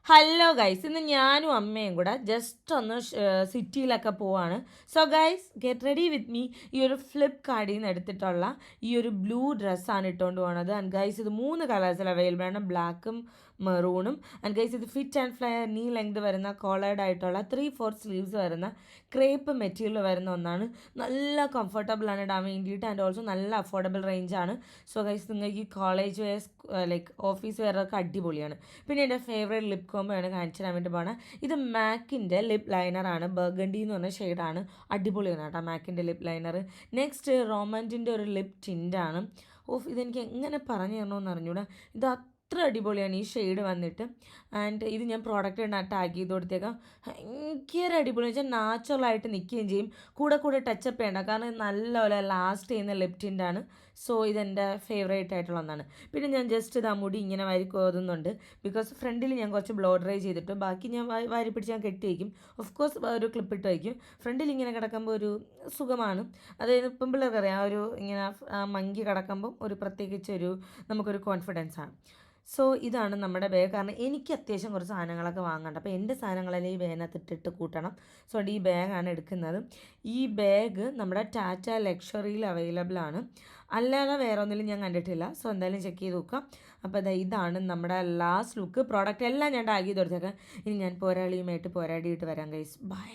Hello guys, ഇന്ന് ഞാനും അമ്മയും കൂടെ ജസ്റ്റ് ഒന്ന് സിറ്റിയിലൊക്കെ പോവാണ്. So guys, get ready with me. ഈ ഒരു ഫ്ലിപ്കാർട്ടിൽ നിന്ന് എടുത്തിട്ടുള്ള ഈ ഒരു ബ്ലൂ ഡ്രസ്സാണ് ഇട്ടുകൊണ്ട് പോകുന്നത്. ആൻഡ് ഗൈസ്, ഇത് 3 കളേഴ്സിൽ അവൈലബിൾ ആണ്, ബ്ലാക്കും മെറൂണും. ആൻഡ് ഗൈസ്, ഇത് fit and flare knee length വരുന്ന കോളേർഡ് ആയിട്ടുള്ള 3/4 സ്ലീവ്സ് വരുന്ന ക്രേപ്പ് മെറ്റീരിയൽ വരുന്ന ഒന്നാണ്. നല്ല കംഫർട്ടബിൾ ആണ് ഇടാൻ വേണ്ടിയിട്ട്. ആൻഡ് ഓൾസോ നല്ല അഫോർഡബിൾ റേഞ്ചാണ്. സോ ഗൈസ്, നിങ്ങൾക്ക് ഈ കോളേജ് വെയർ ലൈക്ക് ഓഫീസ് വെയറൊക്കെ അടിപൊളിയാണ്. പിന്നെ എൻ്റെ ഫേവറേറ്റ് ലിപ് കോംബോ ആണ് കാണിച്ചു തരാൻ വേണ്ടി പോകണം. ഇത് മാക്കിൻ്റെ ലിപ് ലൈനറാണ്, ബർഗണ്ടി എന്ന് പറഞ്ഞ ഷെയ്ഡാണ്. അടിപൊളിയാണ് കേട്ടോ മാക്കിൻ്റെ ലിപ് ലൈനർ. നെക്സ്റ്റ് റോമൻറ്റിൻ്റെ ഒരു ലിപ് ടിൻ്റാണ്. ഇതെനിക്ക് എങ്ങനെ പറഞ്ഞു തരണമെന്ന് അറിഞ്ഞൂടാ. ഇത് അത്ര അടിപൊളിയാണ് ഈ ഷെയ്ഡ് വന്നിട്ട്. ആൻഡ് ഇത് ഞാൻ പ്രോഡക്റ്റ് ടാഗ് ചെയ്ത് കൊടുത്തേക്കാം. ഭയങ്കര അടിപൊളി വെച്ചാൽ നാച്ചുറലായിട്ട് നിൽക്കുകയും ചെയ്യും. കൂടെ ടച്ചപ്പ് ചെയ്യണ്ട, കാരണം ഇത് നല്ലപോലെ ലാസ്റ്റ് ചെയ്യുന്ന ലിപ് ടിൻ്റാണ്. സോ ഇതെൻ്റെ ഫേവറേറ്റ് ആയിട്ടുള്ള ഒന്നാണ്. പിന്നെ ഞാൻ ജസ്റ്റ് ഇതാ മുടി ഇങ്ങനെ വാരി കോതുന്നുണ്ട്. ബിക്കോസ് ഫ്രണ്ടിൽ ഞാൻ കുറച്ച് ബ്ലോ ഡ്രൈ ചെയ്തിട്ട് ബാക്കി ഞാൻ വാരി പിടിച്ച് ഞാൻ കെട്ടി വയ്ക്കും. ഓഫ് കോഴ്സ് ഒരു ക്ലിപ്പ് ഇട്ട് വയ്ക്കും. ഫ്രണ്ടിൽ ഇങ്ങനെ കിടക്കുമ്പോൾ ഒരു സുഖമാണ്. അതായത് ഇപ്പം പിള്ളേർക്കറിയാം, ഒരു ഇങ്ങനെ മങ്കി കിടക്കുമ്പോൾ ഒരു പ്രത്യേകിച്ചൊരു നമുക്കൊരു കോൺഫിഡൻസ് ആണ്. സോ ഇതാണ് നമ്മുടെ ബാഗ്. കാരണം എനിക്ക് അത്യാവശ്യം കുറച്ച് സാധനങ്ങളൊക്കെ വാങ്ങണ്ട, അപ്പോൾ എൻ്റെ സാധനങ്ങളെല്ലാം ഈ ബാഗിനകത്ത് ഇട്ടിട്ട് കൂട്ടണം. സോ ഈ ബാഗാണ് എടുക്കുന്നത്. ഈ ബാഗ് നമ്മുടെ ടാറ്റ ലക്ഷറിയിൽ അവൈലബിൾ ആണ്, അല്ലാതെ വേറെ ഒന്നിലും ഞാൻ കണ്ടിട്ടില്ല. സോ എന്തായാലും ചെക്ക് ചെയ്ത് നോക്കാം. അപ്പോൾ ഇതാണ് നമ്മുടെ ലാസ്റ്റ് ലുക്ക്. പ്രോഡക്റ്റ് എല്ലാം ഞാൻ ടാഗ് ചെയ്ത് കൊടുത്തേക്കാം. ഇനി ഞാൻ പോരാളിയുമായിട്ട് പോരാടിയിട്ട് വരാം ഗൈസ്. ബൈ.